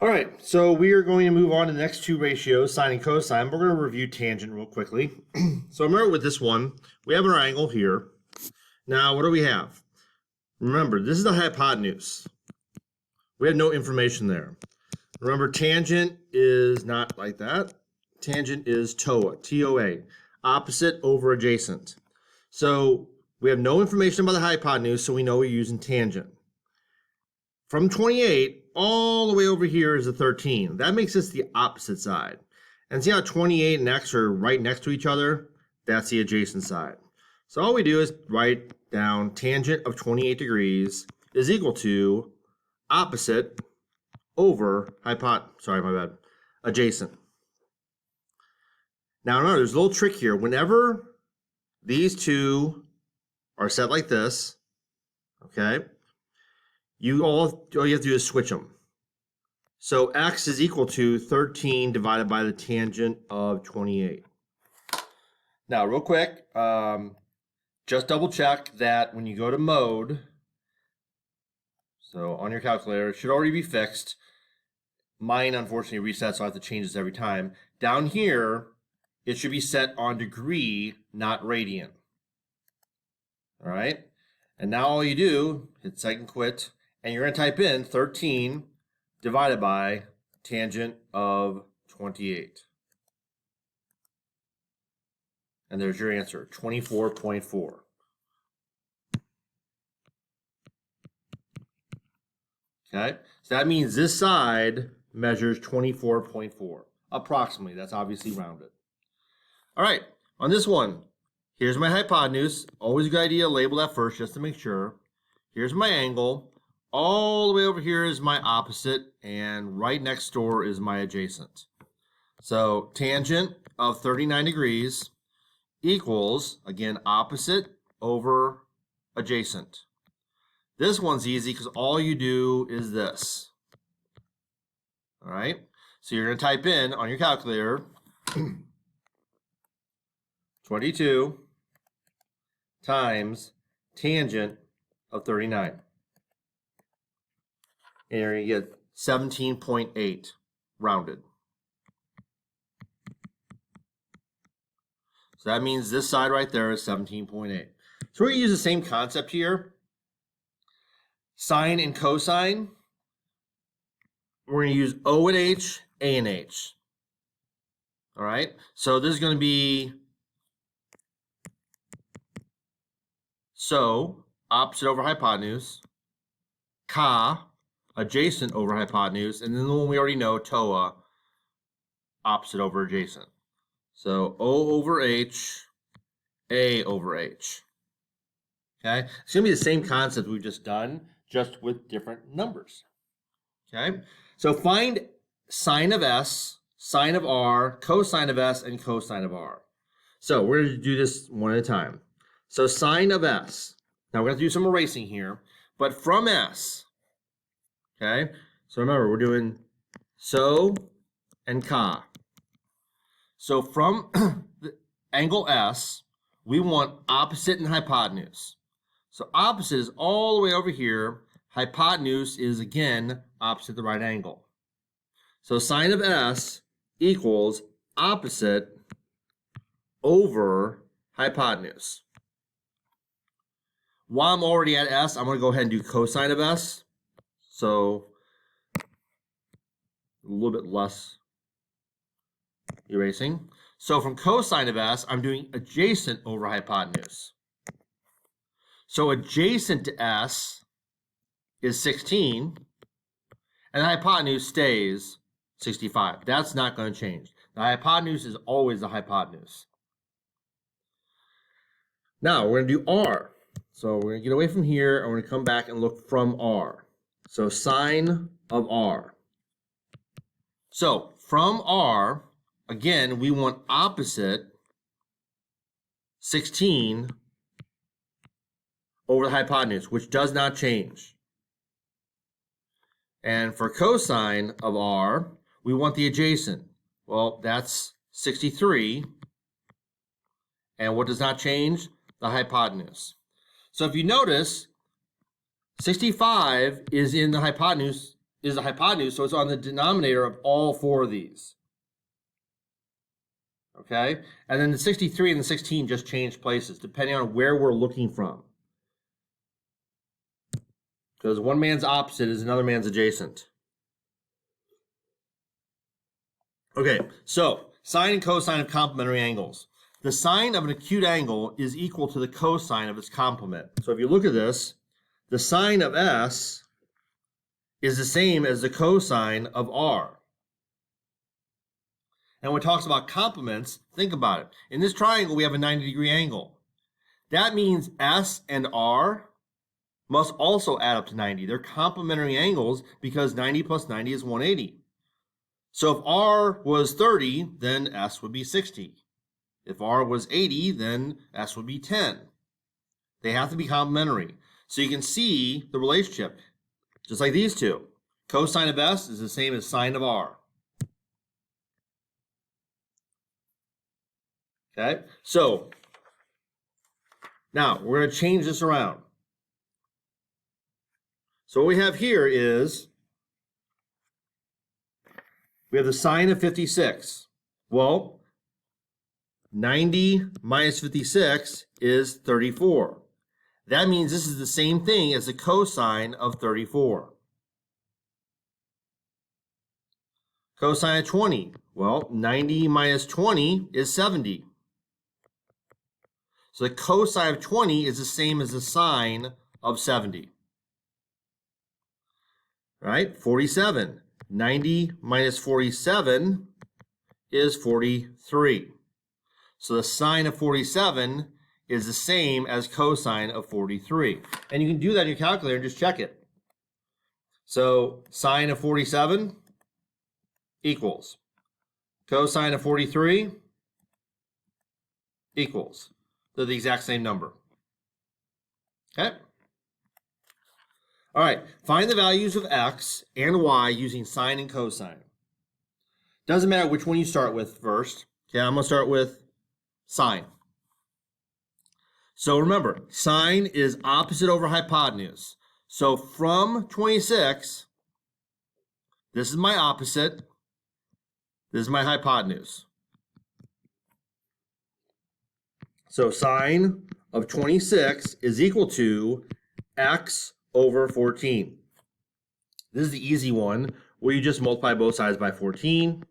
All right, so we are going to move on to the next two ratios, sine and cosine. We're going to review tangent real quickly. So remember with this one, we have our angle here. Now, what do we have? Remember, this is the hypotenuse. We have no information there. Remember, tangent is not like that. Tangent is TOA, T-O-A, opposite over adjacent. So we have no information about the hypotenuse, so we know we're using tangent. From 28 all the way over here is a 13. That makes this the opposite side. And see how 28 and x are right next to each other? That's the adjacent side. So all we do is write down tangent of 28 degrees is equal to opposite over adjacent. Now remember, there's a little trick here. Whenever these two are set like this, okay, all you have to do is switch them. So x is equal to 13 divided by the tangent of 28. Now, real quick, just double check that when you go to mode, so on your calculator, it should already be fixed. Mine, unfortunately, resets, so I have to change this every time. Down here, it should be set on degree, not radian. All right? And now all you do, hit save and quit, and you're going to type in 13 divided by tangent of 28. And there's your answer, 24.4. Okay, so that means this side measures 24.4, approximately. That's obviously rounded. All right, on this one, here's my hypotenuse. Always a good idea to label that first just to make sure. Here's my angle. All the way over here is my opposite, and right next door is my adjacent. So tangent of 39 degrees equals, again, opposite over adjacent. This one's easy because all you do is this. All right, so you're going to type in on your calculator 22 times tangent of 39. And you're going to get 17.8 rounded. So that means this side right there is 17.8. So we're going to use the same concept here. Sine and cosine. We're going to use O and H, A and H. All right. So this is going to be opposite over hypotenuse, ka, adjacent over hypotenuse, and then the one we already know, TOA, opposite over adjacent. So O over H, A over H. Okay, it's going to be the same concept we've just done, just with different numbers. Okay, so find sine of S, sine of R, cosine of S, and cosine of R. So we're going to do this one at a time. So sine of S. Now we're going to do some erasing here, but from S. Okay, so remember, we're doing so and ka. So from the angle S, we want opposite and hypotenuse. So opposite is all the way over here. Hypotenuse is, again, opposite the right angle. So sine of S equals opposite over hypotenuse. While I'm already at S, I'm going to go ahead and do cosine of S. So a little bit less erasing. So from cosine of S, I'm doing adjacent over hypotenuse. So adjacent to S is 16, and the hypotenuse stays 65. That's not going to change. The hypotenuse is always the hypotenuse. Now we're going to do R. So we're going to get away from here, and we're going to come back and look from R. So sine of R. So from R, again, we want opposite 16 over the hypotenuse, which does not change. And for cosine of R, we want the adjacent. Well, that's 63. And what does not change? The hypotenuse. So if you notice, 65 is in the hypotenuse is the hypotenuse, so it's on the denominator of all four of these. Okay? And then the 63 and the 16 just change places, depending on where we're looking from. Because one man's opposite is another man's adjacent. Okay, so sine and cosine of complementary angles. The sine of an acute angle is equal to the cosine of its complement. So if you look at this, the sine of S is the same as the cosine of R. And when it talks about complements, think about it. In this triangle, we have a 90-degree angle. That means S and R must also add up to 90. They're complementary angles because 90 plus 90 is 180. So if R was 30, then S would be 60. If R was 80, then S would be 10. They have to be complementary. So you can see the relationship, just like these two. Cosine of S is the same as sine of R. Okay, so now we're going to change this around. So what we have here is we have the sine of 56. Well, 90 minus 56 is 34. That means this is the same thing as the cosine of 34. Cosine of 20. Well, 90 minus 20 is 70. So the cosine of 20 is the same as the sine of 70. Right? 47. 90 minus 47 is 43. So the sine of 47 is the same as cosine of 43. And you can do that in your calculator and just check it. So sine of 47 equals cosine of 43 equals. They're the exact same number. Okay? All right, find the values of x and y using sine and cosine. Doesn't matter which one you start with first. Okay, I'm going to start with sine. So remember, sine is opposite over hypotenuse. So from 26, this is my opposite. This is my hypotenuse. So sine of 26 is equal to x over 14. This is the easy one where you just multiply both sides by 14.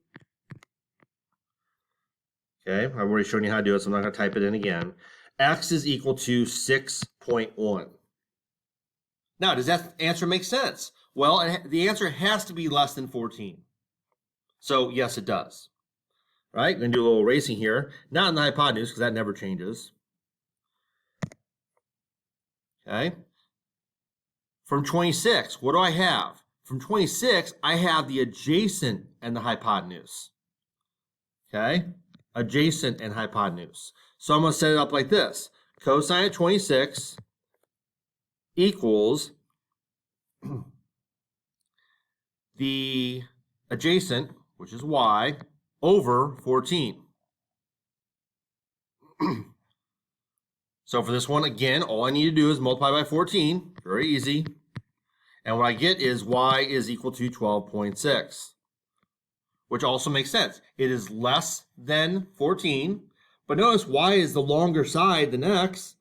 Okay, I've already shown you how to do it, so I'm not going to type it in again. X is equal to 6.1. Now, does that answer make sense? Well, the answer has to be less than 14. So, yes, it does. All right, I'm going to do a little erasing here. Not in the hypotenuse, because that never changes. Okay. From 26, what do I have? From 26, I have the adjacent and the hypotenuse. Okay, adjacent and hypotenuse. So I'm going to set it up like this. Cosine of 26 equals the adjacent, which is y, over 14. So for this one, again, all I need to do is multiply by 14. Very easy. And what I get is y is equal to 12.6, which also makes sense. It is less than 14, but notice y is the longer side than x,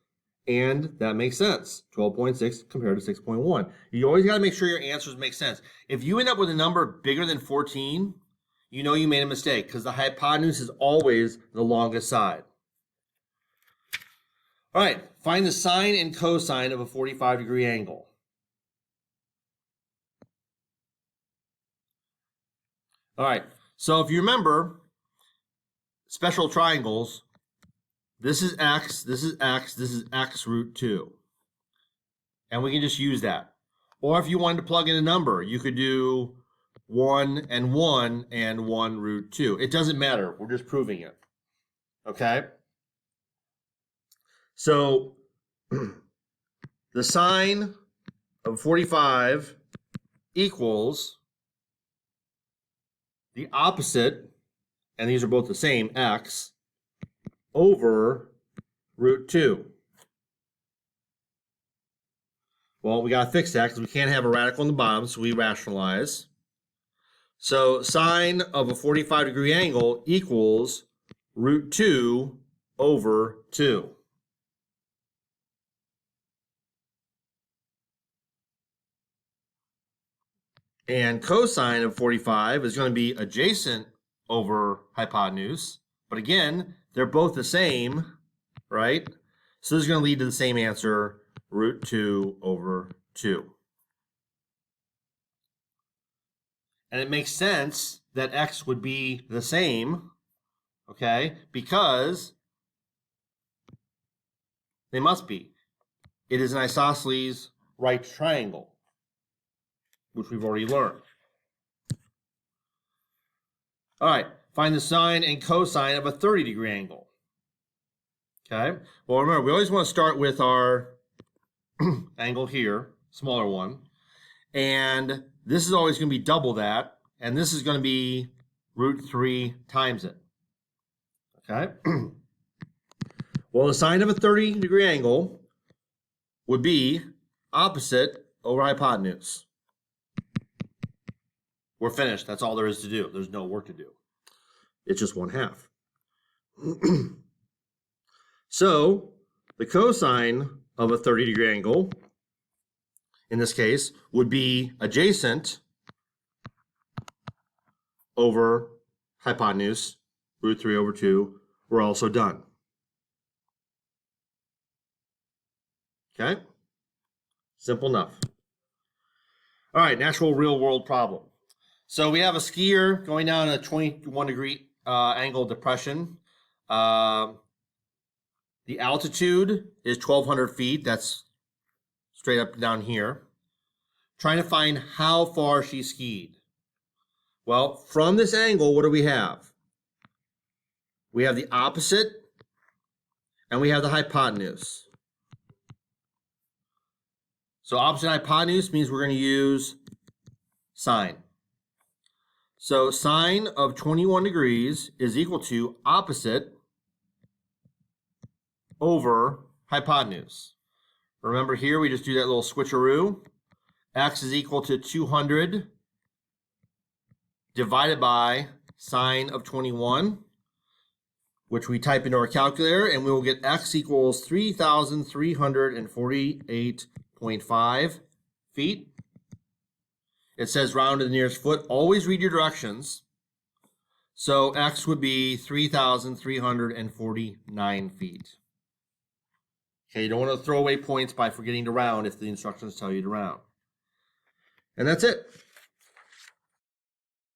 and that makes sense. 12.6 compared to 6.1. You always got to make sure your answers make sense. If you end up with a number bigger than 14, you know you made a mistake because the hypotenuse is always the longest side. All right, find the sine and cosine of a 45-degree angle. All right, so if you remember special triangles, this is x, this is x, this is x root 2. And we can just use that. Or if you wanted to plug in a number, you could do 1 and 1 and 1 root 2. It doesn't matter. We're just proving it. Okay? So the sine of 45 equals the opposite, and these are both the same, x, over root 2. Well, we got to fix that because we can't have a radical on the bottom, so we rationalize. So sine of a 45-degree angle equals root 2 over 2. And cosine of 45 is going to be adjacent over hypotenuse. But again, they're both the same, right? So this is going to lead to the same answer, root 2 over 2. And it makes sense that x would be the same, okay, because they must be. It is an isosceles right triangle, which we've already learned. All right, find the sine and cosine of a 30-degree angle. Okay, well, remember, we always want to start with our angle here, smaller one, and this is always going to be double that, and this is going to be root 3 times it. Okay, well, the sine of a 30-degree angle would be opposite over hypotenuse. We're finished. That's all there is to do. There's no work to do. It's just 1/2. So the cosine of a 30-degree angle, in this case, would be adjacent over hypotenuse, root 3 over 2. We're also done. Okay? Simple enough. All right, natural real world problem. So we have a skier going down a 21-degree angle of depression. The altitude is 1,200 feet. That's straight up down here. Trying to find how far she skied. Well, from this angle, what do we have? We have the opposite, and we have the hypotenuse. So opposite hypotenuse means we're going to use sine. So sine of 21 degrees is equal to opposite over hypotenuse. Remember here, we just do that little switcheroo. X is equal to 200 divided by sine of 21, which we type into our calculator, and we will get x equals 3,348.5 feet. It says round to the nearest foot. Always read your directions. So x would be 3,349 feet. Okay, you don't want to throw away points by forgetting to round if the instructions tell you to round. And that's it.